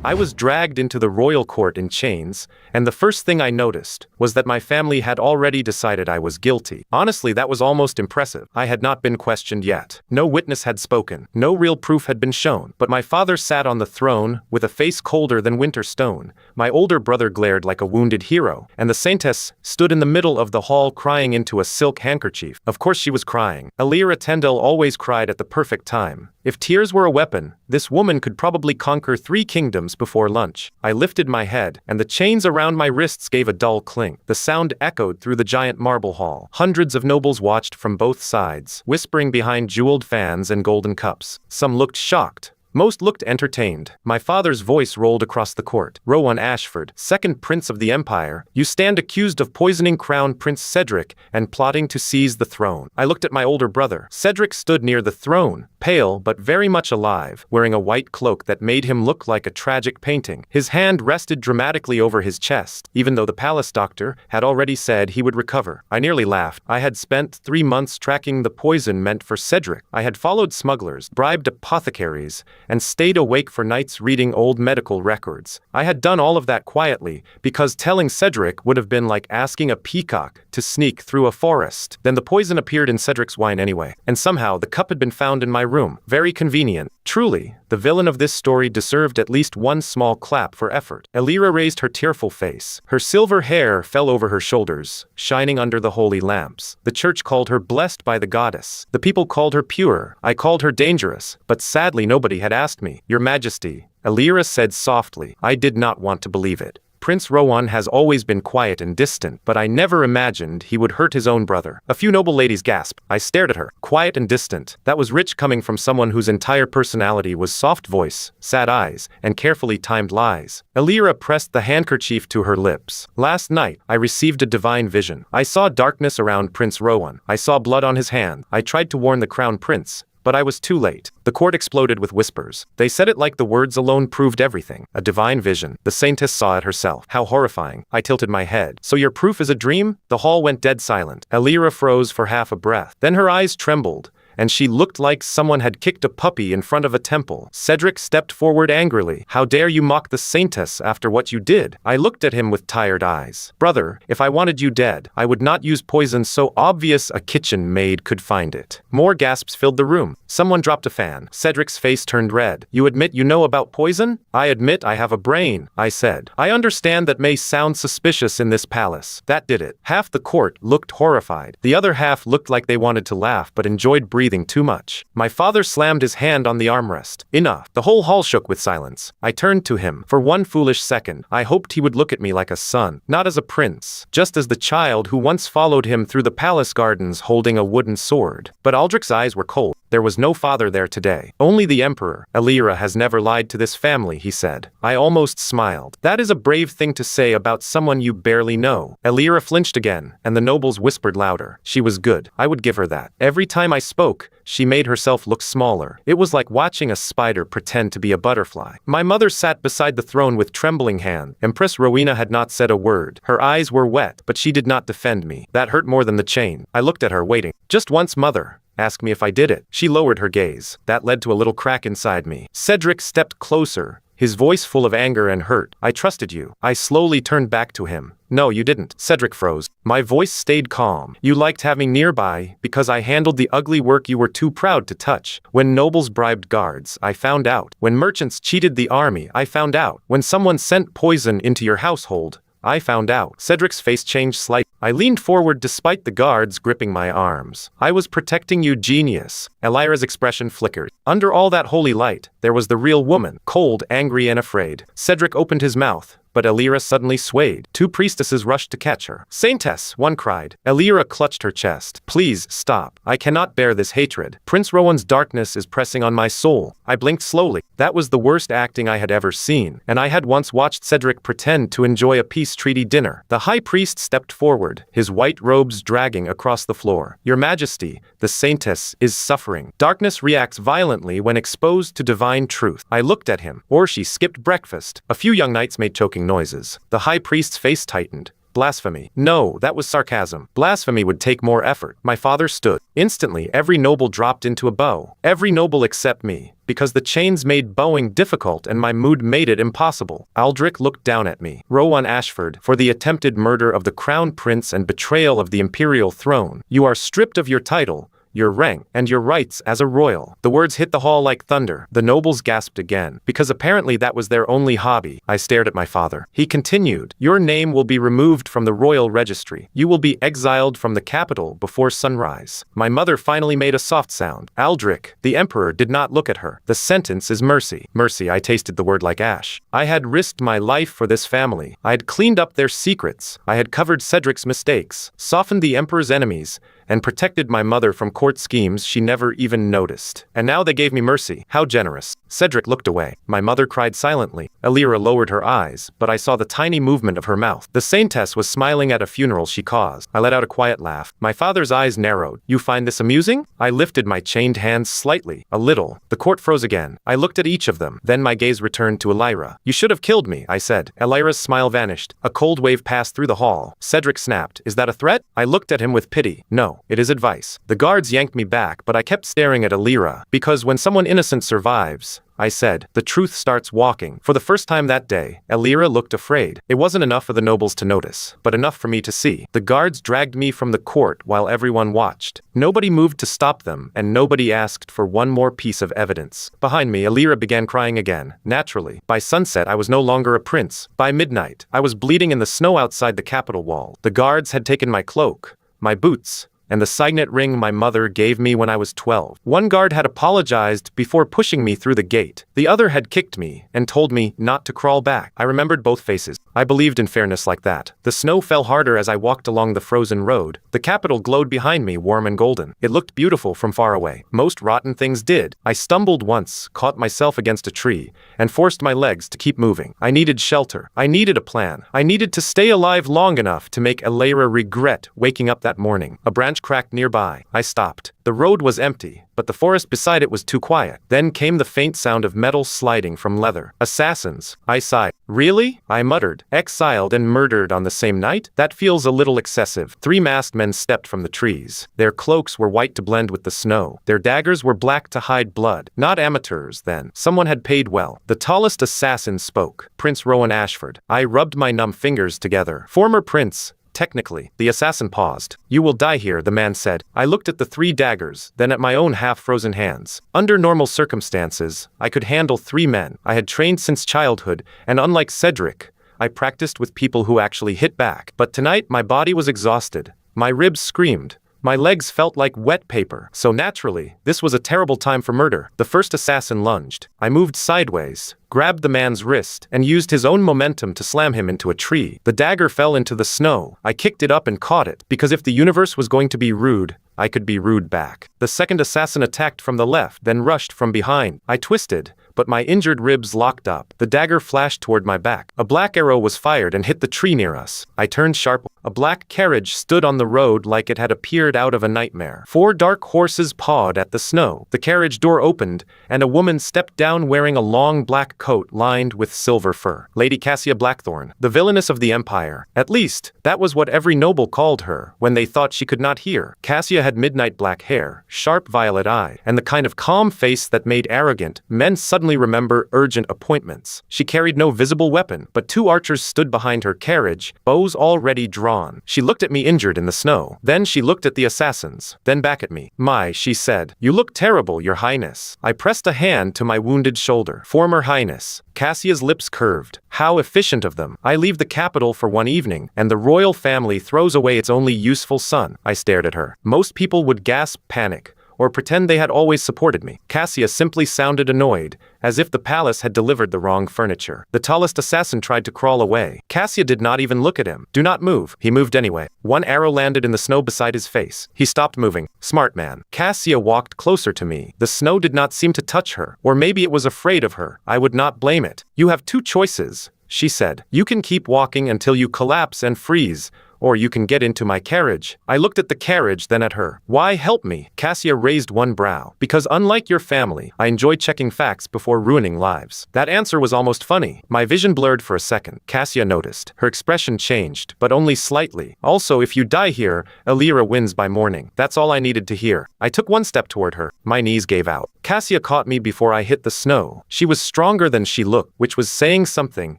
I was dragged into the royal court in chains, and the first thing I noticed was that my family had already decided I was guilty. Honestly, that was almost impressive. I had not been questioned yet. No witness had spoken. No real proof had been shown. But my father sat on the throne with a face colder than winter stone. My older brother glared like a wounded hero, and the saintess stood in the middle of the hall crying into a silk handkerchief. Of course she was crying. Elira Tendel always cried at the perfect time. If tears were a weapon, this woman could probably conquer 3 kingdoms before lunch. I lifted my head, and the chains around my wrists gave a dull clink. The sound echoed through the giant marble hall. Hundreds of nobles watched from both sides, whispering behind jeweled fans and golden cups. Some looked shocked. Most looked entertained. My father's voice rolled across the court. Rowan Ashford, second prince of the empire, you stand accused of poisoning Crown Prince Cedric and plotting to seize the throne. I looked at my older brother. Cedric stood near the throne, pale but very much alive, wearing a white cloak that made him look like a tragic painting. His hand rested dramatically over his chest, even though the palace doctor had already said he would recover. I nearly laughed. I had spent 3 months tracking the poison meant for Cedric. I had followed smugglers, bribed apothecaries, and stayed awake for nights reading old medical records. I had done all of that quietly, because telling Cedric would have been like asking a peacock to sneak through a forest. Then the poison appeared in Cedric's wine anyway, and somehow the cup had been found in my room. Very convenient. Truly, the villain of this story deserved at least one small clap for effort. Elira raised her tearful face. Her silver hair fell over her shoulders, shining under the holy lamps. The church called her blessed by the goddess. The people called her pure. I called her dangerous, but sadly nobody had asked me. Your Majesty, Elira said softly. I did not want to believe it. Prince Rowan has always been quiet and distant, but I never imagined he would hurt his own brother. A few noble ladies gasped. I stared at her. Quiet and distant. That was rich coming from someone whose entire personality was soft voice, sad eyes, and carefully timed lies. Elira pressed the handkerchief to her lips. Last night, I received a divine vision. I saw darkness around Prince Rowan. I saw blood on his hand. I tried to warn the crown prince, but I was too late. The court exploded with whispers. They said it like the words alone proved everything. A divine vision. The saintess saw it herself. How horrifying. I tilted my head. So your proof is a dream? The hall went dead silent. Elira froze for half a breath. Then her eyes trembled, and she looked like someone had kicked a puppy in front of a temple. Cedric stepped forward angrily. How dare you mock the saintess after what you did? I looked at him with tired eyes. Brother, if I wanted you dead, I would not use poison so obvious a kitchen maid could find it. More gasps filled the room. Someone dropped a fan. Cedric's face turned red. You admit you know about poison? I admit I have a brain, I said. I understand that may sound suspicious in this palace. That did it. Half the court looked horrified. The other half looked like they wanted to laugh but enjoyed breathing too much. My father slammed his hand on the armrest. Enough. The whole hall shook with silence. I turned to him. For one foolish second, I hoped he would look at me like a son, not as a prince, just as the child who once followed him through the palace gardens holding a wooden sword. But Aldrich's eyes were cold. There was no father there today. Only the emperor. Elira has never lied to this family, he said. I almost smiled. That is a brave thing to say about someone you barely know. Elira flinched again, and the nobles whispered louder. She was good. I would give her that. Every time I spoke, she made herself look smaller. It was like watching a spider pretend to be a butterfly. My mother sat beside the throne with trembling hand. Empress Rowena had not said a word. Her eyes were wet, but she did not defend me. That hurt more than the chain. I looked at her, waiting. Just once, mother. Ask me if I did it. She lowered her gaze. That led to a little crack inside me. Cedric stepped closer, his voice full of anger and hurt. I trusted you. I slowly turned back to him. No, you didn't. Cedric froze. My voice stayed calm. You liked having nearby because I handled the ugly work you were too proud to touch. When nobles bribed guards, I found out. When merchants cheated the army, I found out. When someone sent poison into your household, I found out. Cedric's face changed slightly. I leaned forward despite the guards gripping my arms. I was protecting you, genius. Elira's expression flickered. Under all that holy light, there was the real woman, cold, angry, and afraid. Cedric opened his mouth, but Elira suddenly swayed. 2 priestesses rushed to catch her. Saintess, one cried. Elira clutched her chest. Please, stop. I cannot bear this hatred. Prince Rowan's darkness is pressing on my soul. I blinked slowly. That was the worst acting I had ever seen, and I had once watched Cedric pretend to enjoy a peace treaty dinner. The high priest stepped forward, his white robes dragging across the floor. Your Majesty, the saintess is suffering. Darkness reacts violently when exposed to divine truth. I looked at him. Or she skipped breakfast. A few young knights made choking noises. The high priest's face tightened. Blasphemy. No, that was sarcasm. Blasphemy would take more effort. My father stood. Instantly, every noble dropped into a bow. Every noble except me, because the chains made bowing difficult and my mood made it impossible. Aldrich looked down at me. Rowan Ashford, for the attempted murder of the crown prince and betrayal of the imperial throne, you are stripped of your title, your rank, and your rights as a royal. The words hit the hall like thunder. The nobles gasped again, because apparently that was their only hobby. I stared at my father. He continued, your name will be removed from the royal registry. You will be exiled from the capital before sunrise. My mother finally made a soft sound. Aldrich, the emperor, did not look at her. The sentence is mercy. Mercy, I tasted the word like ash. I had risked my life for this family. I had cleaned up their secrets. I had covered Cedric's mistakes, softened the emperor's enemies, and protected my mother from court schemes she never even noticed. And now they gave me mercy. How generous. Cedric looked away. My mother cried silently. Elira lowered her eyes, but I saw the tiny movement of her mouth. The saintess was smiling at a funeral she caused. I let out a quiet laugh. My father's eyes narrowed. You find this amusing? I lifted my chained hands slightly. A little. The court froze again. I looked at each of them. Then my gaze returned to Elira. You should have killed me, I said. Elira's smile vanished. A cold wave passed through the hall. Cedric snapped. Is that a threat? I looked at him with pity. No. It is advice. The guards yanked me back, but I kept staring at Elira. Because when someone innocent survives, I said, the truth starts walking. For the first time that day, Elira looked afraid. It wasn't enough for the nobles to notice, but enough for me to see. The guards dragged me from the court while everyone watched. Nobody moved to stop them, and nobody asked for one more piece of evidence. Behind me, Elira began crying again. Naturally. By sunset, I was no longer a prince. By midnight, I was bleeding in the snow outside the capital wall. The guards had taken my cloak, my boots, and the signet ring my mother gave me when I was 12. One guard had apologized before pushing me through the gate. The other had kicked me and told me not to crawl back. I remembered both faces. I believed in fairness like that. The snow fell harder as I walked along the frozen road. The capital glowed behind me, warm and golden. It looked beautiful from far away. Most rotten things did. I stumbled once, caught myself against a tree, and forced my legs to keep moving. I needed shelter. I needed a plan. I needed to stay alive long enough to make Elira regret waking up that morning. A branch cracked nearby. I stopped. The road was empty, but the forest beside it was too quiet. Then came the faint sound of metal sliding from leather. Assassins. I sighed. Really? I muttered. Exiled and murdered on the same night? That feels a little excessive. 3 masked men stepped from the trees. Their cloaks were white to blend with the snow. Their daggers were black to hide blood. Not amateurs, then. Someone had paid well. The tallest assassin spoke. Prince Rowan Ashford. I rubbed my numb fingers together. Former prince. Technically. The assassin paused. You will die here, the man said. I looked at the 3 daggers, then at my own half-frozen hands. Under normal circumstances, I could handle 3 men. I had trained since childhood, and unlike Cedric, I practiced with people who actually hit back. But tonight, my body was exhausted. My ribs screamed. My legs felt like wet paper. So naturally, this was a terrible time for murder. The first assassin lunged. I moved sideways, grabbed the man's wrist, and used his own momentum to slam him into a tree. The dagger fell into the snow. I kicked it up and caught it, because if the universe was going to be rude, I could be rude back. The second assassin attacked from the left, then rushed from behind. I twisted, but my injured ribs locked up. The dagger flashed toward my back. A black arrow was fired and hit the tree near us. I turned sharp. A black carriage stood on the road like it had appeared out of a nightmare. 4 dark horses pawed at the snow. The carriage door opened, and a woman stepped down wearing a long black coat lined with silver fur. Lady Cassia Blackthorn, the villainess of the Empire. At least, that was what every noble called her when they thought she could not hear. Cassia had midnight black hair, sharp violet eye, and the kind of calm face that made arrogant men suddenly remember urgent appointments. She carried no visible weapon, but 2 archers stood behind her carriage, bows already drawn. She looked at me injured in the snow. Then she looked at the assassins. Then back at me. My, she said. You look terrible, your highness. I pressed a hand to my wounded shoulder. Former highness. Cassia's lips curved. How efficient of them. I leave the capital for one evening, and the royal family throws away its only useful son. I stared at her. Most people would gasp panic, or pretend they had always supported me. Cassia simply sounded annoyed, as if the palace had delivered the wrong furniture. The tallest assassin tried to crawl away. Cassia did not even look at him. Do not move. He moved anyway. 1 arrow landed in the snow beside his face. He stopped moving. Smart man. Cassia walked closer to me. The snow did not seem to touch her, or maybe it was afraid of her. I would not blame it. You have 2 choices, she said. You can keep walking until you collapse and freeze, or you can get into my carriage. I looked at the carriage, then at her. Why help me? Cassia raised one brow. Because unlike your family, I enjoy checking facts before ruining lives. That answer was almost funny. My vision blurred for a second. Cassia noticed. Her expression changed, but only slightly. Also, if you die here, Elira wins by morning. That's all I needed to hear. I took one step toward her. My knees gave out. Cassia caught me before I hit the snow. She was stronger than she looked, which was saying something,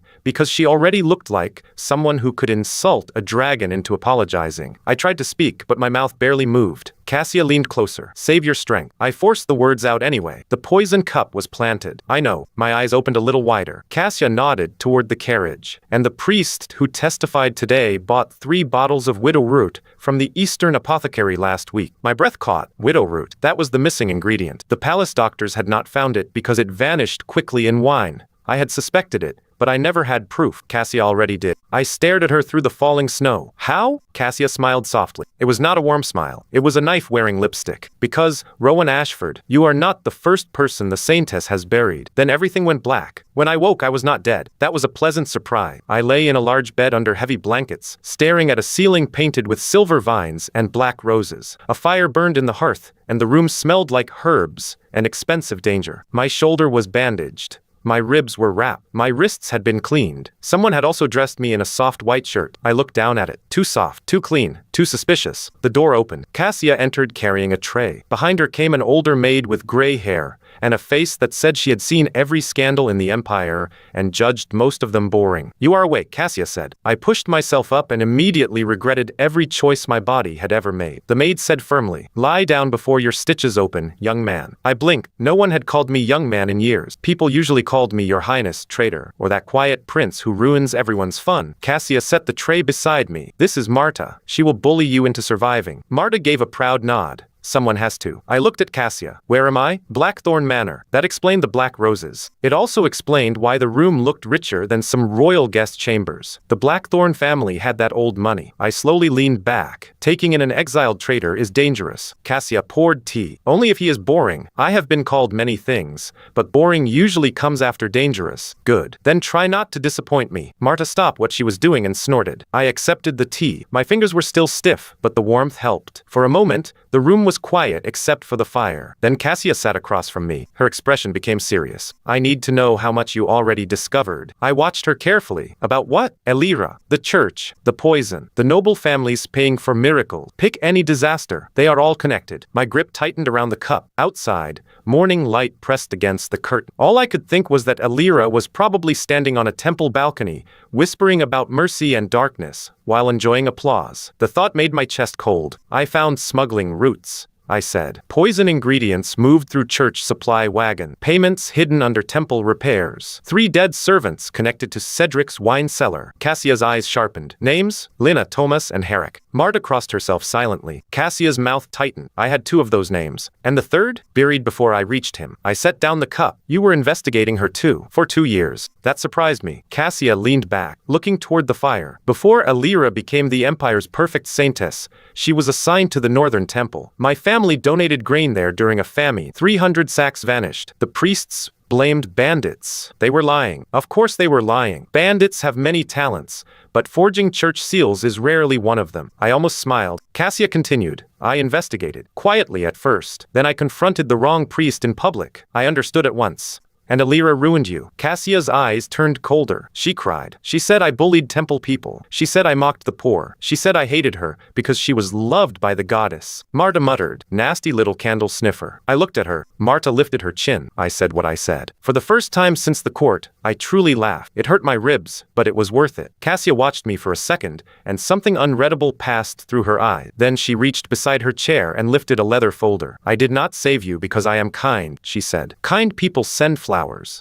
because she already looked like someone who could insult a dragon into apologizing. I tried to speak, but my mouth barely moved. Cassia leaned closer. Save your strength. I forced the words out anyway. The poison cup was planted. I know. My eyes opened a little wider. Cassia nodded toward the carriage. And the priest who testified today bought 3 bottles of widow root from the Eastern apothecary last week. My breath caught. Widow root. That was the missing ingredient. The palace doctors had not found it because it vanished quickly in wine. I had suspected it, but I never had proof. Cassia already did. I stared at her through the falling snow. How? Cassia smiled softly. It was not a warm smile. It was a knife-wearing lipstick. Because, Rowan Ashford, you are not the first person the saintess has buried. Then everything went black. When I woke, I was not dead. That was a pleasant surprise. I lay in a large bed under heavy blankets, staring at a ceiling painted with silver vines and black roses. A fire burned in the hearth, and the room smelled like herbs and expensive danger. My shoulder was bandaged. My ribs were wrapped. My wrists had been cleaned. Someone had also dressed me in a soft white shirt. I looked down at it. Too soft, too clean, too suspicious. The door opened. Cassia entered carrying a tray. Behind her came an older maid with gray hair and a face that said she had seen every scandal in the empire and judged most of them boring. You are awake, Cassia said. I pushed myself up and immediately regretted every choice my body had ever made. The maid said firmly, lie down before your stitches open, young man. I blinked. No one had called me young man in years. People usually called me your highness, traitor, or that quiet prince who ruins everyone's fun. Cassia set the tray beside me. This is Marta. She will bully you into surviving. Marta gave a proud nod. Someone has to. I looked at Cassia. Where am I? Blackthorn Manor. That explained the black roses. It also explained why the room looked richer than some royal guest chambers. The Blackthorn family had that old money. I slowly leaned back. Taking in an exiled traitor is dangerous. Cassia poured tea. Only if he is boring. I have been called many things, but boring usually comes after dangerous. Good. Then try not to disappoint me. Marta stopped what she was doing and snorted. I accepted the tea. My fingers were still stiff, but the warmth helped. For a moment, the room was quiet except for the fire. Then Cassia sat across from me. Her expression became serious. I need to know how much you already discovered. I watched her carefully. About what? Elira, the church, the poison, the noble families paying for miracles. Pick any disaster. They are all connected. My grip tightened around the cup. Outside, morning light pressed against the curtain. All I could think was that Elira was probably standing on a temple balcony, whispering about mercy and darkness, while enjoying applause. The thought made my chest cold. I found smuggling routes, I said. Poison ingredients moved through church supply wagon. Payments hidden under temple repairs. 3 dead servants connected to Cedric's wine cellar. Cassia's eyes sharpened. Names? Lina, Thomas, and Herrick. Marta crossed herself silently. Cassia's mouth tightened. I had 2 of those names. And the third? Buried before I reached him. I set down the cup. You were investigating her too. For 2 years. That surprised me. Cassia leaned back, looking toward the fire. Before Elira became the Empire's perfect saintess, she was assigned to the Northern Temple. My family donated grain there during a famine. 300 sacks vanished. The priests blamed bandits. They were lying. Of course they were lying. Bandits have many talents, but forging church seals is rarely one of them. I almost smiled. Cassia continued. I investigated. Quietly at first. Then I confronted the wrong priest in public. I understood at once. And Elira ruined you. Cassia's eyes turned colder. She cried. She said I bullied temple people. She said I mocked the poor. She said I hated her because she was loved by the goddess. Marta muttered, nasty little candle sniffer. I looked at her. Marta lifted her chin. I said what I said. For the first time since the court, I truly laughed. It hurt my ribs, but it was worth it. Cassia watched me for a second, and something unreadable passed through her eye. Then she reached beside her chair and lifted a leather folder. I did not save you because I am kind, she said. Kind people send flowers.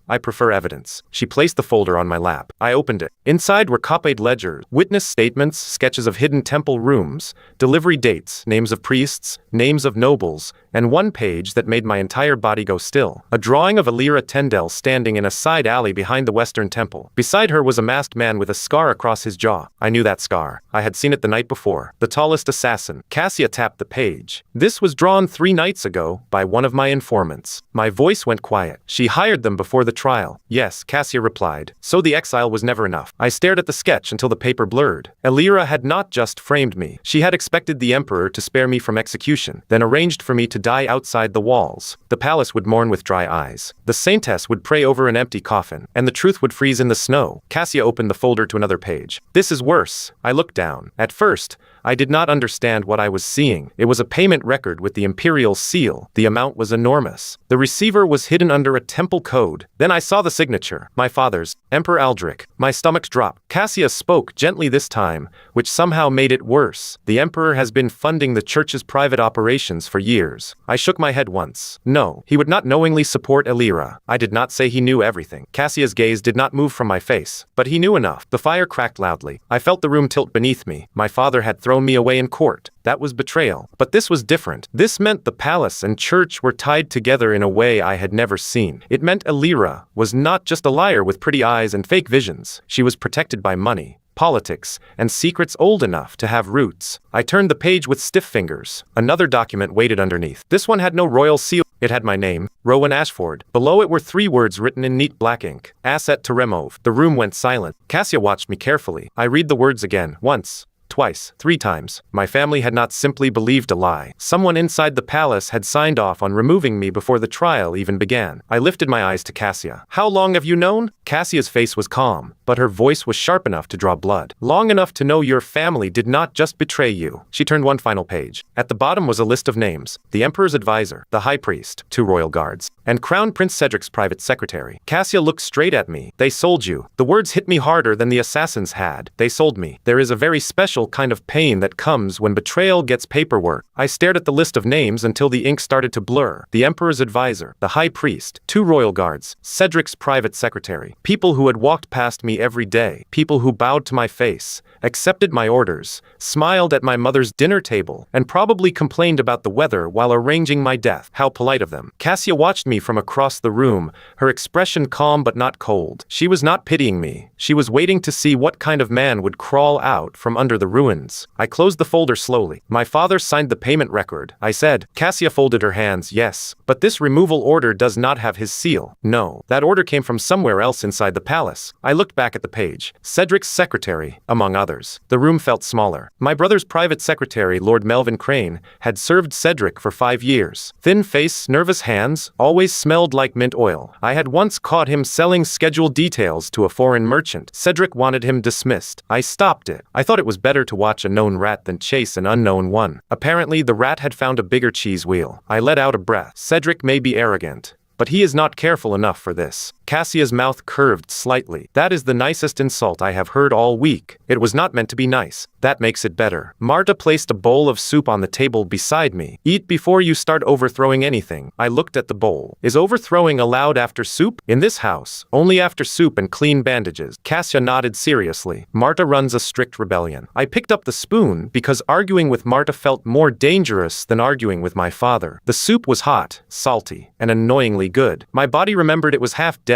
I prefer evidence. She placed the folder on my lap. I opened it. Inside were copied ledgers, witness statements, sketches of hidden temple rooms, delivery dates, names of priests, names of nobles, and one page that made my entire body go still. A drawing of Elira Tendel standing in a side alley behind the Western Temple. Beside her was a masked man with a scar across his jaw. I knew that scar. I had seen it the night before. The tallest assassin. Cassia tapped the page. This was drawn 3 nights ago by one of my informants. My voice went quiet. She hired them before the trial. Yes, Cassia replied. So the exile was never enough. I stared at the sketch until the paper blurred. Elira had not just framed me. She had expected the emperor to spare me from execution, then arranged for me to die outside the walls. The palace would mourn with dry eyes. The saintess would pray over an empty coffin, and the truth would freeze in the snow. Cassia opened the folder to another page. This is worse. I looked down. At first, I did not understand what I was seeing. It was a payment record with the imperial seal. The amount was enormous. The receiver was hidden under a temple code. Then I saw the signature. My father's, Emperor Aldrich. My stomach dropped. Cassia spoke gently this time, which somehow made it worse. The emperor has been funding the church's private operations for years. I shook my head once. No, he would not knowingly support Elira. I did not say he knew everything. Cassia's gaze did not move from my face, but he knew enough. The fire cracked loudly. I felt the room tilt beneath me. My father had thrown me away in court. That was betrayal. But this was different. This meant the palace and church were tied together in a way I had never seen. It meant Elira was not just a liar with pretty eyes and fake visions. She was protected by money, politics, and secrets old enough to have roots. I turned the page with stiff fingers. Another document waited underneath. This one had no royal seal. It had my name, Rowan Ashford. Below it were 3 words written in neat black ink. Asset to remove. The room went silent. Cassia watched me carefully. I read the words again. Once. Twice, 3 times. My family had not simply believed a lie. Someone inside the palace had signed off on removing me before the trial even began. I lifted my eyes to Cassia. How long have you known? Cassia's face was calm, but her voice was sharp enough to draw blood. Long enough to know your family did not just betray you. She turned one final page. At the bottom was a list of names. The emperor's advisor, the high priest, 2 royal guards, and Crown Prince Cedric's private secretary. Cassia looked straight at me. They sold you. The words hit me harder than the assassins had. They sold me. There is a very special kind of pain that comes when betrayal gets paperwork. I stared at the list of names until the ink started to blur. The emperor's advisor, the high priest, 2 royal guards, Cedric's private secretary. People who had walked past me every day. People who bowed to my face, accepted my orders, smiled at my mother's dinner table, and probably complained about the weather while arranging my death. How polite of them. Cassia watched me from across the room, her expression calm but not cold. She was not pitying me. She was waiting to see what kind of man would crawl out from under the ruins. I closed the folder slowly. My father signed the payment record, I said. Cassia folded her hands. Yes, but this removal order does not have his seal. No, that order came from somewhere else inside the palace. I looked back at the page. Cedric's secretary, among others. The room felt smaller. My brother's private secretary, Lord Melvin Crane, had served Cedric for 5 years. Thin face, nervous hands, always smelled like mint oil. I had once caught him selling scheduled details to a foreign merchant. Cedric wanted him dismissed. I stopped it. I thought it was better to watch a known rat than chase an unknown one. Apparently, the rat had found a bigger cheese wheel. I let out a breath. Cedric may be arrogant, but he is not careful enough for this. Cassia's mouth curved slightly. That is the nicest insult I have heard all week. It was not meant to be nice. That makes it better. Marta placed a bowl of soup on the table beside me. Eat before you start overthrowing anything. I looked at the bowl. Is overthrowing allowed after soup? In this house, only after soup and clean bandages. Cassia nodded seriously. Marta runs a strict rebellion. I picked up the spoon because arguing with Marta felt more dangerous than arguing with my father. The soup was hot, salty, and annoyingly good. My body remembered it was half dead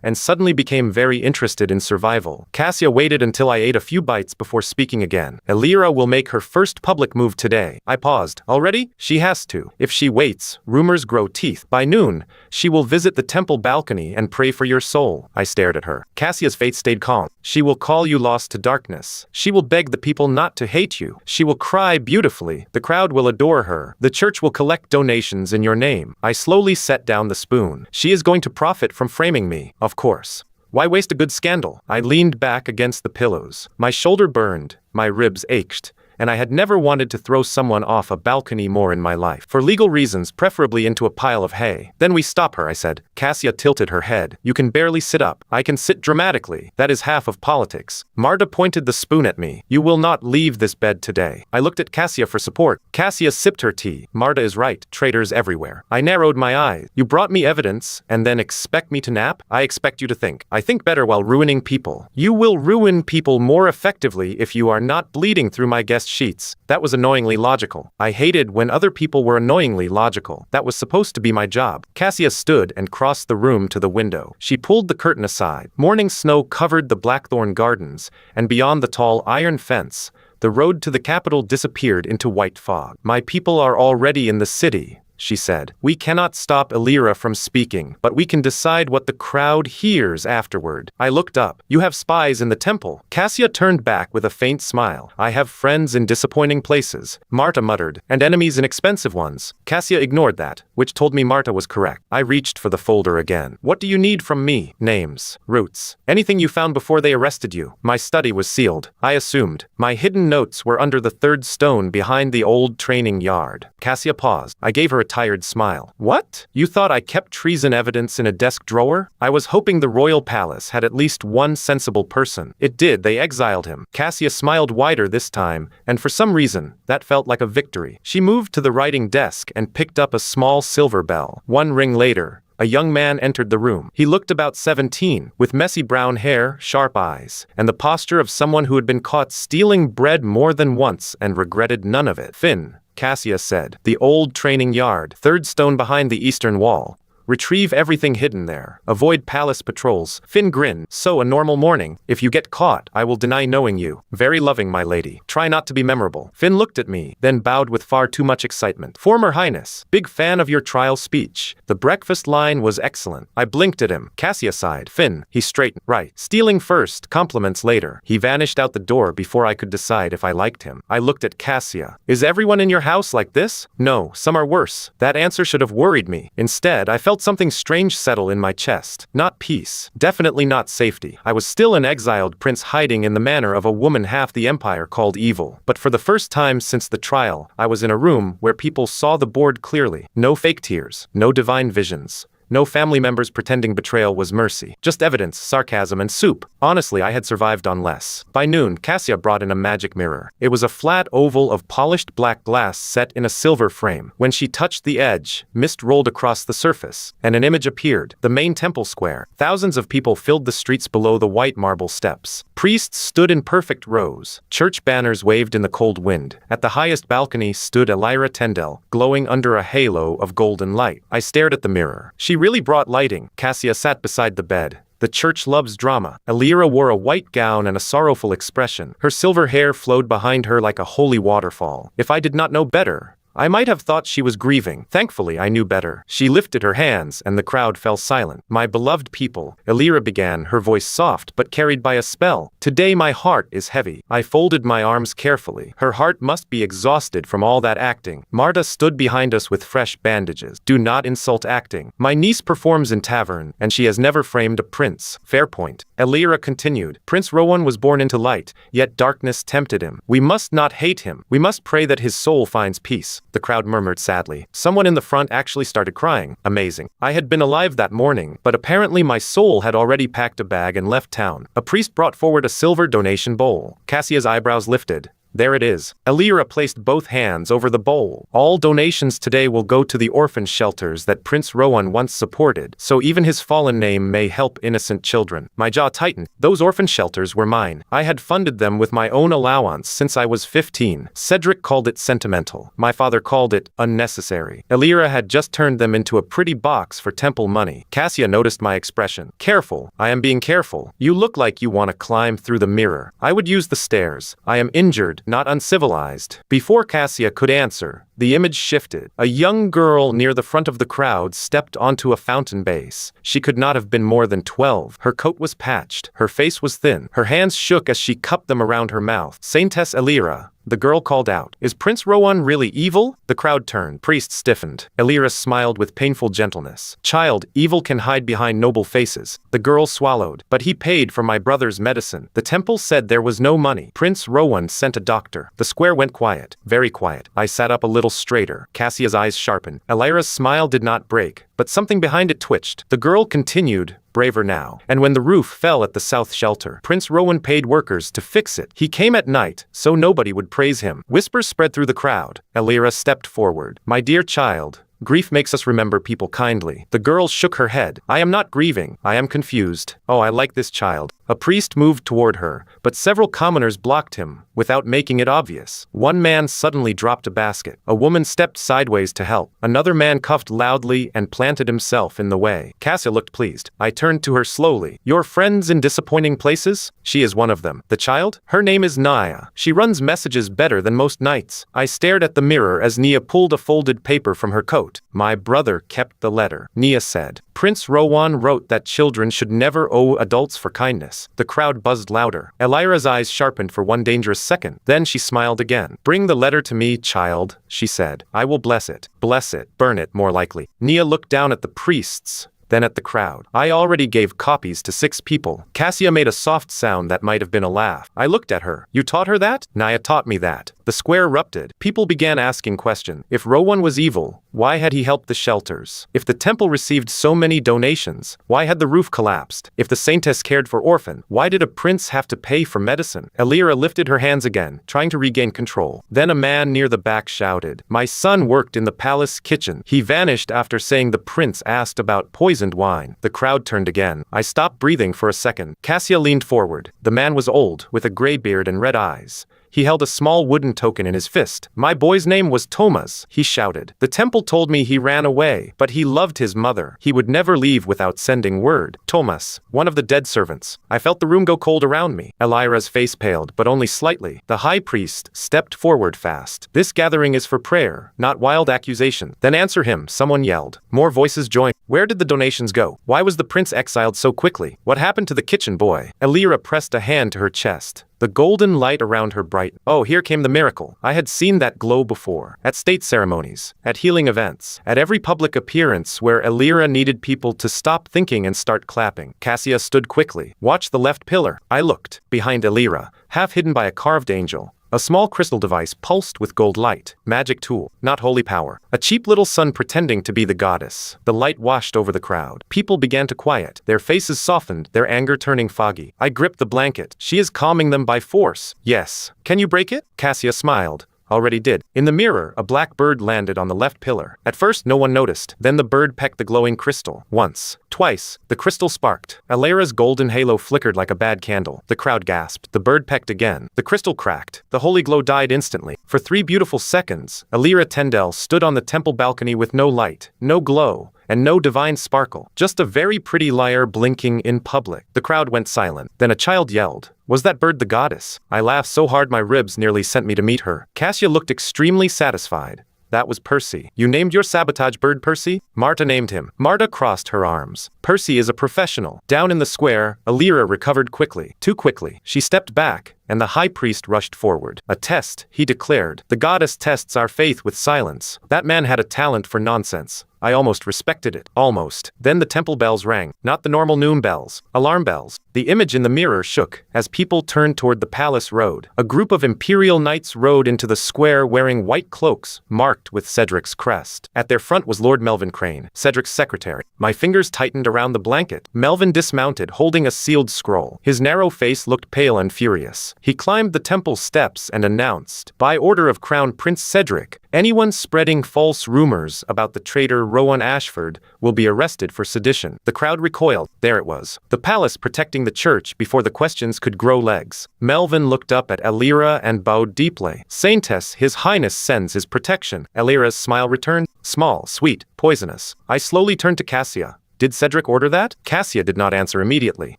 and suddenly became very interested in survival. Cassia waited until I ate a few bites before speaking again. Elira will make her first public move today. I paused. Already? She has to. If she waits, rumors grow teeth. By noon, she will visit the temple balcony and pray for your soul. I stared at her. Cassia's face stayed calm. She will call you lost to darkness. She will beg the people not to hate you. She will cry beautifully. The crowd will adore her. The church will collect donations in your name. I slowly set down the spoon. She is going to profit from framing me, of course. Why waste a good scandal? I leaned back against the pillows. My shoulder burned, my ribs ached, and I had never wanted to throw someone off a balcony more in my life. For legal reasons, preferably into a pile of hay. Then we stop her, I said. Cassia tilted her head. You can barely sit up. I can sit dramatically. That is half of politics. Marta pointed the spoon at me. You will not leave this bed today. I looked at Cassia for support. Cassia sipped her tea. Marta is right. Traitors everywhere. I narrowed my eyes. You brought me evidence and then expect me to nap? I expect you to think. I think better while ruining people. You will ruin people more effectively if you are not bleeding through my guest sheets. That was annoyingly logical. I hated when other people were annoyingly logical. That was supposed to be my job. Cassia stood and crossed the room to the window. She pulled the curtain aside. Morning snow covered the blackthorn gardens, and beyond the tall iron fence, the road to the capital disappeared into white fog. My people are already in the city, she said. We cannot stop Elira from speaking, but we can decide what the crowd hears afterward. I looked up. You have spies in the temple. Cassia turned back with a faint smile. I have friends in disappointing places, Marta muttered, and enemies in expensive ones. Cassia ignored that, which told me Marta was correct. I reached for the folder again. What do you need from me? Names. Roots. Anything you found before they arrested you. My study was sealed. I assumed. My hidden notes were under the third stone behind the old training yard. Cassia paused. I gave her a tired smile. What? You thought I kept treason evidence in a desk drawer? I was hoping the royal palace had at least one sensible person. It did. They exiled him. Cassia smiled wider this time, and for some reason, that felt like a victory. She moved to the writing desk and picked up a small silver bell. One ring later, a young man entered the room. He looked about 17, with messy brown hair, sharp eyes, and the posture of someone who had been caught stealing bread more than once and regretted none of it. Finn, Cassia said. The old training yard, third stone behind the eastern wall. Retrieve everything hidden there. Avoid palace patrols. Finn grinned. So a normal morning. If you get caught, I will deny knowing you. Very loving, my lady. Try not to be memorable. Finn looked at me, then bowed with far too much excitement. Former Highness, big fan of your trial speech. The breakfast line was excellent. I blinked at him. Cassia sighed. Finn, he straightened. Right. Stealing first, compliments later. He vanished out the door before I could decide if I liked him. I looked at Cassia. Is everyone in your house like this? No, some are worse. That answer should have worried me. Instead, I felt something strange settle in my chest. Not peace. Definitely not safety. I was still an exiled prince hiding in the manor of a woman half the empire called evil. But for the first time since the trial, I was in a room where people saw the board clearly. No fake tears. No divine visions. No family members pretending betrayal was mercy. Just evidence, sarcasm, and soup. Honestly, I had survived on less. By noon, Cassia brought in a magic mirror. It was a flat oval of polished black glass set in a silver frame. When she touched the edge, mist rolled across the surface, and an image appeared. The main temple square. Thousands of people filled the streets below the white marble steps. Priests stood in perfect rows. Church banners waved in the cold wind. At the highest balcony stood Elira Tendel, glowing under a halo of golden light. I stared at the mirror. She really brought lighting. Cassia sat beside the bed. The church loves drama. Elira wore a white gown and a sorrowful expression. Her silver hair flowed behind her like a holy waterfall. If I did not know better, I might have thought she was grieving. Thankfully, I knew better. She lifted her hands, and the crowd fell silent. My beloved people, Elira began, her voice soft but carried by a spell. Today my heart is heavy. I folded my arms carefully. Her heart must be exhausted from all that acting. Marta stood behind us with fresh bandages. Do not insult acting. My niece performs in tavern, and she has never framed a prince. Fair point. Elira continued. Prince Rowan was born into light, yet darkness tempted him. We must not hate him. We must pray that his soul finds peace. The crowd murmured sadly. Someone in the front actually started crying. Amazing. I had been alive that morning, but apparently my soul had already packed a bag and left town. A priest brought forward a silver donation bowl. Cassia's eyebrows lifted. There it is. Elira placed both hands over the bowl. All donations today will go to the orphan shelters that Prince Rowan once supported, so even his fallen name may help innocent children. My jaw tightened. Those orphan shelters were mine. I had funded them with my own allowance since I was 15. Cedric called it sentimental. My father called it unnecessary. Elira had just turned them into a pretty box for temple money. Cassia noticed my expression. Careful. I am being careful. You look like you want to climb through the mirror. I would use the stairs. I am injured, not uncivilized. Before Cassia could answer, the image shifted. A young girl near the front of the crowd stepped onto a fountain base. She could not have been more than 12. Her coat was patched. Her face was thin. Her hands shook as she cupped them around her mouth. Saintess Elira. The girl called out. Is Prince Rowan really evil? The crowd turned. Priest stiffened. Elira smiled with painful gentleness. Child, evil can hide behind noble faces. The girl swallowed. But he paid for my brother's medicine. The temple said there was no money. Prince Rowan sent a doctor. The square went quiet. Very quiet. I sat up a little straighter. Cassia's eyes sharpened. Elira's smile did not break, but something behind it twitched. The girl continued. Braver now. And when the roof fell at the south shelter, Prince Rowan paid workers to fix it. He came at night, so nobody would praise him. Whispers spread through the crowd. Elira stepped forward. My dear child, grief makes us remember people kindly. The girl shook her head. I am not grieving. I am confused. Oh, I like this child. A priest moved toward her, but several commoners blocked him, without making it obvious. One man suddenly dropped a basket. A woman stepped sideways to help. Another man coughed loudly and planted himself in the way. Cassia looked pleased. I turned to her slowly. Your friends in disappointing places? She is one of them. The child? Her name is Naya. She runs messages better than most knights. I stared at the mirror as Nia pulled a folded paper from her coat. My brother kept the letter. Nia said. Prince Rowan wrote that children should never owe adults for kindness. The crowd buzzed louder. Elira's eyes sharpened for one dangerous second. Then she smiled again. Bring the letter to me, child, she said. I will bless it. Bless it. Burn it, more likely. Nia looked down at the priests, then at the crowd. I already gave copies to 6 people. Cassia made a soft sound that might have been a laugh. I looked at her. You taught her that? Naya taught me that. The square erupted. People began asking questions. If Rowan was evil, why had he helped the shelters? If the temple received so many donations, why had the roof collapsed? If the saintess cared for orphan, why did a prince have to pay for medicine? Elira lifted her hands again, trying to regain control. Then a man near the back shouted, My son worked in the palace kitchen. He vanished after saying the prince asked about poisoned wine. The crowd turned again. I stopped breathing for a second. Cassia leaned forward. The man was old, with a gray beard and red eyes. He held a small wooden token in his fist. My boy's name was Thomas, he shouted. The temple told me he ran away, but he loved his mother. He would never leave without sending word. Thomas, one of the dead servants. I felt the room go cold around me. Elira's face paled, but only slightly. The high priest stepped forward fast. This gathering is for prayer, not wild accusation. Then answer him, someone yelled. More voices joined. Where did the donations go? Why was the prince exiled so quickly? What happened to the kitchen boy? Elira pressed a hand to her chest. The golden light around her brightened. Oh, here came the miracle. I had seen that glow before. At state ceremonies, at healing events, at every public appearance where Elira needed people to stop thinking and start clapping. Cassia stood quickly. Watch the left pillar. I looked. Behind Elira, half hidden by a carved angel, a small crystal device pulsed with gold light. Magic tool, not holy power. A cheap little sun pretending to be the goddess. The light washed over the crowd. People began to quiet. Their faces softened, their anger turning foggy. I gripped the blanket. She is calming them by force. Yes. Can you break it? Cassia smiled. Already did. In the mirror, a black bird landed on the left pillar. At first, no one noticed. Then the bird pecked the glowing crystal. Once. Twice. The crystal sparked. Elira's golden halo flickered like a bad candle. The crowd gasped. The bird pecked again. The crystal cracked. The holy glow died instantly. For 3 beautiful seconds, Elira Tendel stood on the temple balcony with no light, no glow, and no divine sparkle. Just a very pretty lyre blinking in public. The crowd went silent. Then a child yelled. Was that bird the goddess? I laughed so hard my ribs nearly sent me to meet her. Cassia looked extremely satisfied. That was Percy. You named your sabotage bird Percy? Marta named him. Marta crossed her arms. Percy is a professional. Down in the square, Elira recovered quickly. Too quickly. She stepped back, and the high priest rushed forward. A test, he declared. The goddess tests our faith with silence. That man had a talent for nonsense. I almost respected it. Almost. Then the temple bells rang. Not the normal noon bells. Alarm bells. The image in the mirror shook as people turned toward the palace road. A group of imperial knights rode into the square wearing white cloaks, marked with Cedric's crest. At their front was Lord Melvin Crane, Cedric's secretary. My fingers tightened around the blanket. Melvin dismounted, holding a sealed scroll. His narrow face looked pale and furious. He climbed the temple steps and announced, by order of Crown Prince Cedric, anyone spreading false rumors about the traitor Rowan Ashford will be arrested for sedition. The crowd recoiled. There it was. The palace protecting the church before the questions could grow legs. Melvin looked up at Elira and bowed deeply. Saintess, His Highness sends his protection. Elira's smile returned. Small, sweet, poisonous. I slowly turned to Cassia. Did Cedric order that? Cassia did not answer immediately.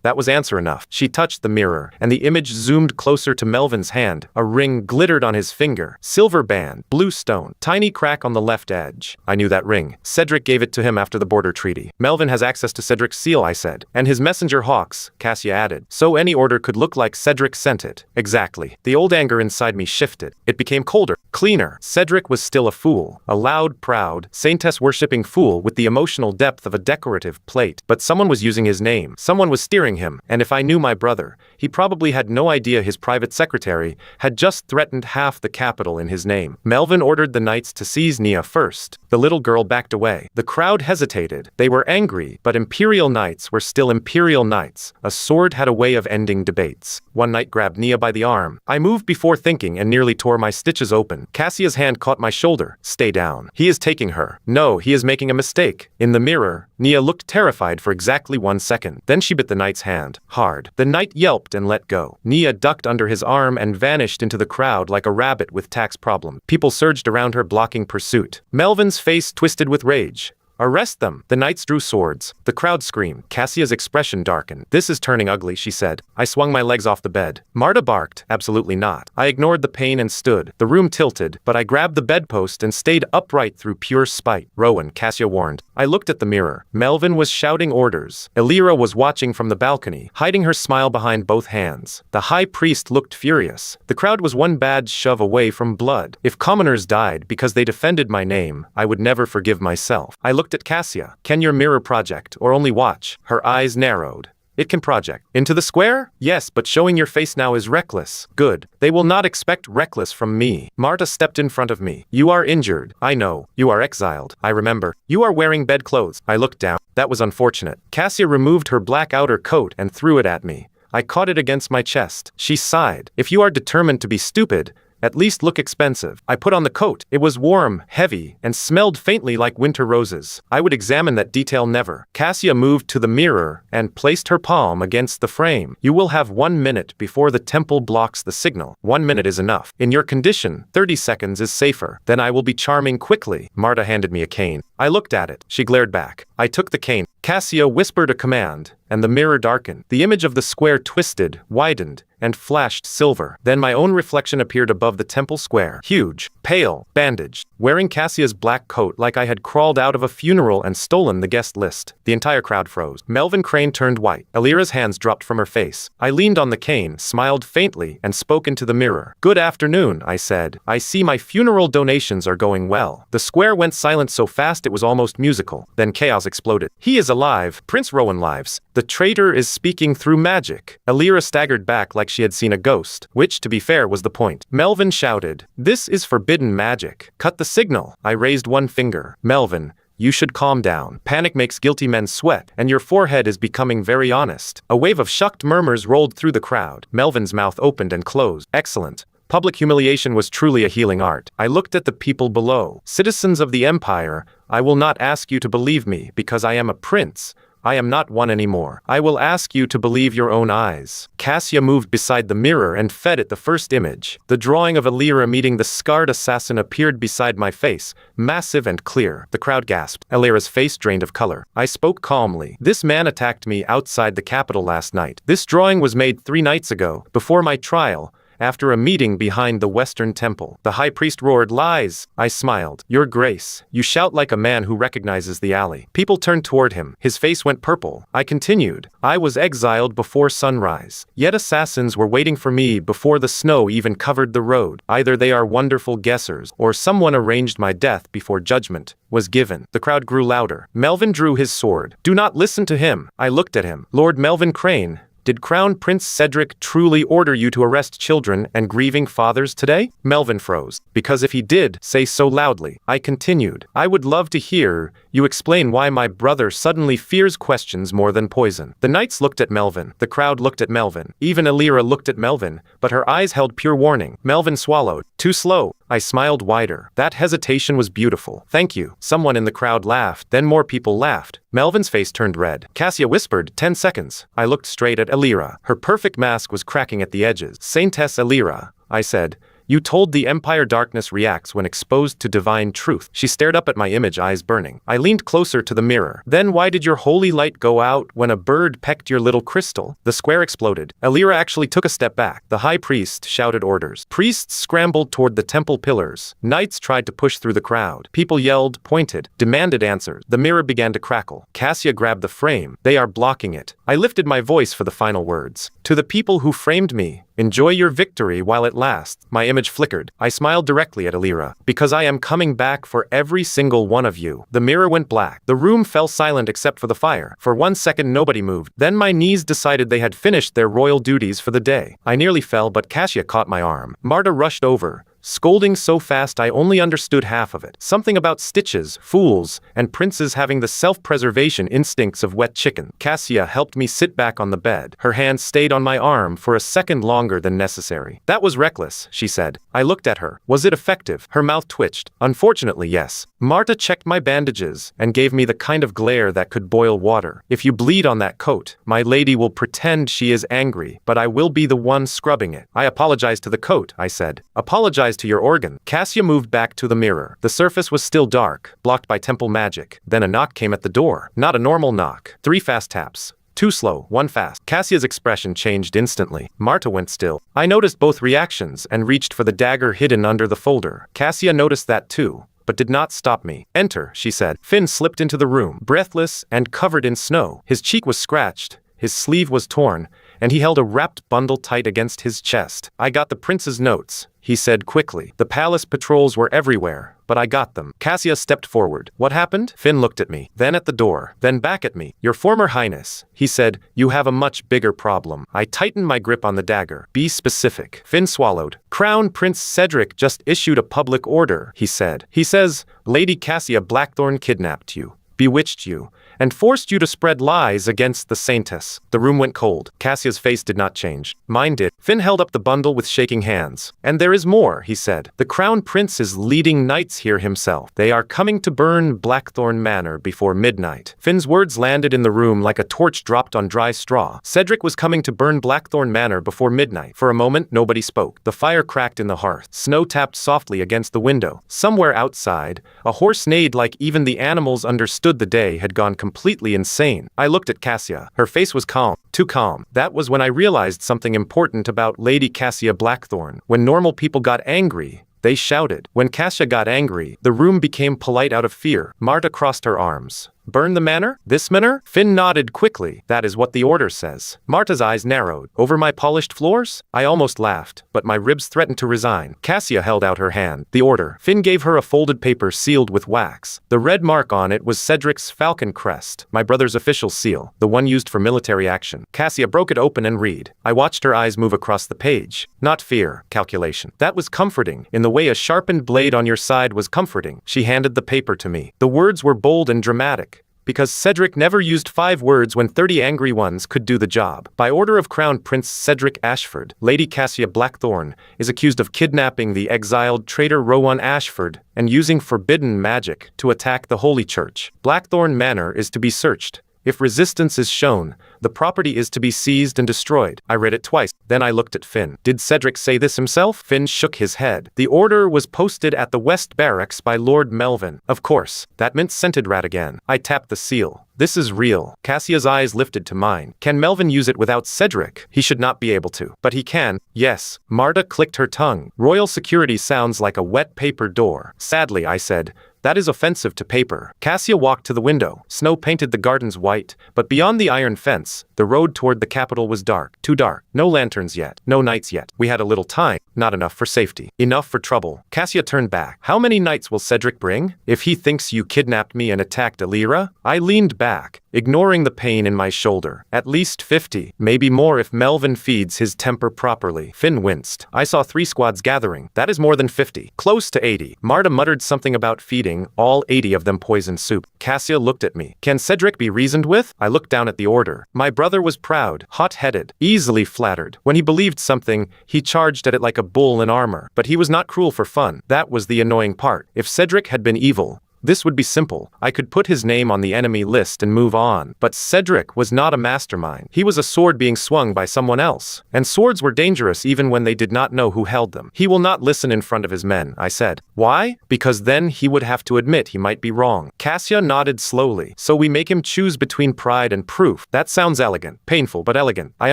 That was answer enough. She touched the mirror, and the image zoomed closer to Melvin's hand. A ring glittered on his finger. Silver band, blue stone, tiny crack on the left edge. I knew that ring. Cedric gave it to him after the border treaty. Melvin has access to Cedric's seal, I said. And his messenger hawks, Cassia added. So any order could look like Cedric sent it. Exactly. The old anger inside me shifted. It became colder, cleaner. Cedric was still a fool. A loud, proud, saintess-worshipping fool with the emotional depth of a decorative plate. But someone was using his name. Someone was steering him. And if I knew my brother, he probably had no idea his private secretary had just threatened half the capital in his name. Melvin ordered the knights to seize Nia first. The little girl backed away. The crowd hesitated. They were angry, but imperial knights were still imperial knights. A sword had a way of ending debates. One knight grabbed Nia by the arm. I moved before thinking and nearly tore my stitches open. Cassia's hand caught my shoulder. Stay down. He is taking her. No, he is making a mistake. In the mirror, Nia looked looked terrified for exactly 1 second. Then she bit the knight's hand. Hard. The knight yelped and let go. Nia ducked under his arm and vanished into the crowd like a rabbit with tax problem. People surged around her, blocking pursuit. Melvin's face twisted with rage. Arrest them! The knights drew swords. The crowd screamed. Cassia's expression darkened. This is turning ugly, she said. I swung my legs off the bed. Marta barked. Absolutely not. I ignored the pain and stood. The room tilted, but I grabbed the bedpost and stayed upright through pure spite. Rowan, Cassia warned. I looked at the mirror. Melvin was shouting orders. Elira was watching from the balcony, hiding her smile behind both hands. The high priest looked furious. The crowd was one bad shove away from blood. If commoners died because they defended my name, I would never forgive myself. I looked at Cassia. Can your mirror project, or only watch? Her eyes narrowed. It can project. Into the square? Yes, but showing your face now is reckless. Good. They will not expect reckless from me. Marta stepped in front of me. You are injured. I know. You are exiled. I remember. You are wearing bedclothes. I looked down. That was unfortunate. Cassia removed her black outer coat and threw it at me. I caught it against my chest. She sighed. If you are determined to be stupid, at least look expensive. I put on the coat. It was warm, heavy, and smelled faintly like winter roses. I would examine that detail never. Cassia moved to the mirror and placed her palm against the frame. You will have 1 minute before the temple blocks the signal. 1 minute is enough. In your condition, 30 seconds is safer. Then I will be charming quickly. Marta handed me a cane. I looked at it. She glared back. I took the cane. Cassia whispered a command, and the mirror darkened. The image of the square twisted, widened, and flashed silver. Then my own reflection appeared above the temple square. Huge, pale, bandaged, wearing Cassia's black coat like I had crawled out of a funeral and stolen the guest list. The entire crowd froze. Melvin Crane turned white. Elira's hands dropped from her face. I leaned on the cane, smiled faintly, and spoke into the mirror. Good afternoon, I said. I see my funeral donations are going well. The square went silent so fast it was almost musical. Then chaos exploded. He is alive. Prince Rowan lives. The traitor is speaking through magic. Elira staggered back like she had seen a ghost, which, to be fair, was the point. Melvin shouted, "This is forbidden magic. Cut the signal." I raised one finger. Melvin, you should calm down. Panic makes guilty men sweat, and your forehead is becoming very honest. A wave of shocked murmurs rolled through the crowd. Melvin's mouth opened and closed. Excellent. Public humiliation was truly a healing art. I looked at the people below. Citizens of the Empire, I will not ask you to believe me because I am a prince. I am not one anymore. I will ask you to believe your own eyes. Cassia moved beside the mirror and fed it the first image. The drawing of Elira meeting the scarred assassin appeared beside my face, massive and clear. The crowd gasped. Elira's face drained of color. I spoke calmly. This man attacked me outside the capital last night. This drawing was made 3 nights ago, before my trial, after a meeting behind the Western Temple. The high priest roared, "Lies!" I smiled. "Your Grace, you shout like a man who recognizes the alley." People turned toward him. His face went purple. I continued. I was exiled before sunrise. Yet assassins were waiting for me before the snow even covered the road. Either they are wonderful guessers, or someone arranged my death before judgment was given. The crowd grew louder. Melvin drew his sword. "Do not listen to him." I looked at him. "Lord Melvin Crane, did Crown Prince Cedric truly order you to arrest children and grieving fathers today?" Melvin froze. "Because if he did, say so loudly." I continued. "I would love to hear you explain why my brother suddenly fears questions more than poison." The knights looked at Melvin. The crowd looked at Melvin. Even Elira looked at Melvin, but her eyes held pure warning. Melvin swallowed. "Too slow." I smiled wider. That hesitation was beautiful. "Thank you." Someone in the crowd laughed. Then more people laughed. Melvin's face turned red. Cassia whispered, 10 seconds. I looked straight at Elira. Her perfect mask was cracking at the edges. "Saintess Elira," I said, "you told the Empire darkness reacts when exposed to divine truth." She stared up at my image, eyes burning. I leaned closer to the mirror. "Then why did your holy light go out when a bird pecked your little crystal?" The square exploded. Elira actually took a step back. The high priest shouted orders. Priests scrambled toward the temple pillars. Knights tried to push through the crowd. People yelled, pointed, demanded answers. The mirror began to crackle. Cassia grabbed the frame. "They are blocking it." I lifted my voice for the final words. "To the people who framed me, enjoy your victory while it lasts." My image flickered. I smiled directly at Elira. "Because I am coming back for every single one of you." The mirror went black. The room fell silent except for the fire. For 1 second nobody moved. Then my knees decided they had finished their royal duties for the day. I nearly fell, but Cassia caught my arm. Marta rushed over. scolding so fast I only understood half of it. Something about stitches, fools, and princes having the self-preservation instincts of wet chicken. Cassia helped me sit back on the bed. Her hand stayed on my arm for a second longer than necessary. That was reckless, she said. I looked at her. Was it effective? Her mouth twitched. Unfortunately, yes. Marta checked my bandages and gave me the kind of glare that could boil water. If you bleed on that coat, my lady will pretend she is angry, but I will be the one scrubbing it. I apologize to the coat, I said. Apologize to your organ. Cassia moved back to the mirror. The surface was still dark, blocked by temple magic. Then a knock came at the door. Not a normal knock. 3 fast taps. 2 slow, 1 fast. Cassia's expression changed instantly. Marta went still. I noticed both reactions and reached for the dagger hidden under the folder. Cassia noticed that too, but did not stop me. Enter, she said. Finn slipped into the room, breathless and covered in snow. His cheek was scratched, his sleeve was torn, and he held a wrapped bundle tight against his chest. I got the prince's notes, he said quickly. The palace patrols were everywhere, but I got them. Cassia stepped forward. What happened? Finn looked at me, then at the door, then back at me. Your former highness, he said, you have a much bigger problem. I tightened my grip on the dagger. Be specific. Finn swallowed. Crown Prince Cedric just issued a public order, he said. He says, Lady Cassia Blackthorn kidnapped you, bewitched you, and forced you to spread lies against the saintess. The room went cold. Cassia's face did not change. Mine did. Finn held up the bundle with shaking hands. And there is more, he said. The crown prince is leading knights here himself. They are coming to burn Blackthorn Manor before midnight. Finn's words landed in the room like a torch dropped on dry straw. Cedric was coming to burn Blackthorn Manor before midnight. For a moment, nobody spoke. The fire cracked in the hearth. Snow tapped softly against the window. Somewhere outside, a horse neighed like even the animals understood the day had gone completely insane. I looked at Cassia. Her face was calm, too calm. That was when I realized something important about Lady Cassia Blackthorn. When normal people got angry, they shouted. When Cassia got angry, the room became polite out of fear. Marta crossed her arms. Burn the manor? This manor? Finn nodded quickly. That is what the order says. Marta's eyes narrowed. Over my polished floors? I almost laughed, but my ribs threatened to resign. Cassia held out her hand. The order. Finn gave her a folded paper sealed with wax. The red mark on it was Cedric's falcon crest, my brother's official seal, the one used for military action. Cassia broke it open and read. I watched her eyes move across the page. Not fear, calculation. That was comforting, in the way a sharpened blade on your side was comforting. She handed the paper to me. The words were bold and dramatic, because Cedric never used 5 words when 30 angry ones could do the job. By order of Crown Prince Cedric Ashford, Lady Cassia Blackthorn is accused of kidnapping the exiled traitor Rowan Ashford and using forbidden magic to attack the Holy Church. Blackthorn Manor is to be searched. If resistance is shown, the property is to be seized and destroyed. I read it twice, then I looked at Finn. Did Cedric say this himself? Finn shook his head. The order was posted at the West Barracks by Lord Melvin. Of course, that meant scented rat again. I tapped the seal. This is real. Cassia's eyes lifted to mine. Can Melvin use it without Cedric? He should not be able to. But he can. Yes. Marta clicked her tongue. Royal security sounds like a wet paper door. Sadly, I said. That is offensive to paper. Cassia walked to the window. Snow painted the gardens white, but beyond the iron fence, the road toward the capital was dark. Too dark. No lanterns yet. No knights yet. We had a little time. Not enough for safety. Enough for trouble. Cassia turned back. How many knights will Cedric bring? If he thinks you kidnapped me and attacked Alira? I leaned back, ignoring the pain in my shoulder. At least 50. Maybe more if Melvin feeds his temper properly. Finn winced. I saw 3 squads gathering. That is more than 50. Close to 80. Marta muttered something about feeding all 80 of them poison soup. Cassia looked at me. Can Cedric be reasoned with? I looked down at the order. My brother was proud, hot-headed, easily flattered. When he believed something, he charged at it like a bull in armor. But he was not cruel for fun. That was the annoying part. If Cedric had been evil, this would be simple. I could put his name on the enemy list and move on. But Cedric was not a mastermind. He was a sword being swung by someone else. And swords were dangerous even when they did not know who held them. He will not listen in front of his men, I said. Why? Because then he would have to admit he might be wrong. Cassia nodded slowly. So we make him choose between pride and proof. That sounds elegant. Painful, but elegant. I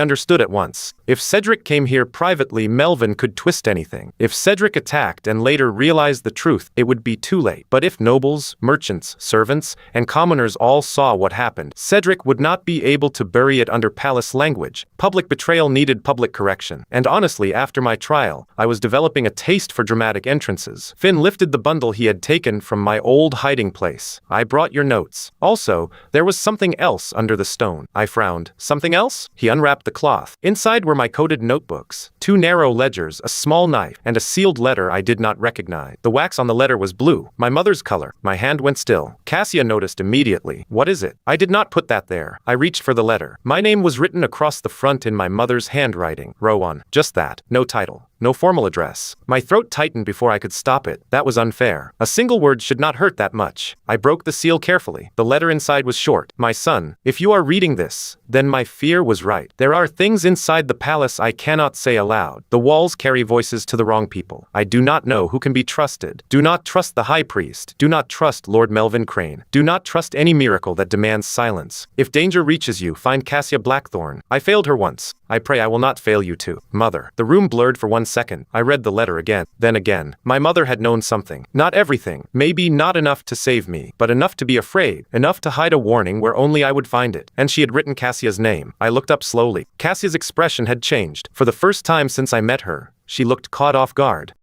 understood at once. If Cedric came here privately, Melvin could twist anything. If Cedric attacked and later realized the truth, it would be too late. But if nobles, Nobles, merchants, servants, and commoners all saw what happened. Cedric would not be able to bury it under palace language. Public betrayal needed public correction. And honestly, after my trial, I was developing a taste for dramatic entrances. Finn lifted the bundle he had taken from my old hiding place. I brought your notes. Also, there was something else under the stone. I frowned. Something else? He unwrapped the cloth. Inside were my coded notebooks, 2 narrow ledgers, a small knife, and a sealed letter I did not recognize. The wax on the letter was blue, my mother's color. My hand went still. Cassia noticed immediately. What is it? I did not put that there. I reached for the letter. My name was written across the front in my mother's handwriting. Rowan. Just that. No title. No formal address. My throat tightened before I could stop it. That was unfair. A single word should not hurt that much. I broke the seal carefully. The letter inside was short. My son, if you are reading this, then my fear was right. There are things inside the palace I cannot say aloud. The walls carry voices to the wrong people. I do not know who can be trusted. Do not trust the high priest. Do not trust Lord Melvin Crane. Do not trust any miracle that demands silence. If danger reaches you, find Cassia Blackthorn. I failed her once. I pray I will not fail you too. Mother. The room blurred for 1 second. I read the letter again. Then again. My mother had known something. Not everything. Maybe not enough to save me, but enough to be afraid. Enough to hide a warning where only I would find it. And she had written Cassia's name. I looked up slowly. Cassia's expression had changed. For the first time since I met her, she looked caught off guard.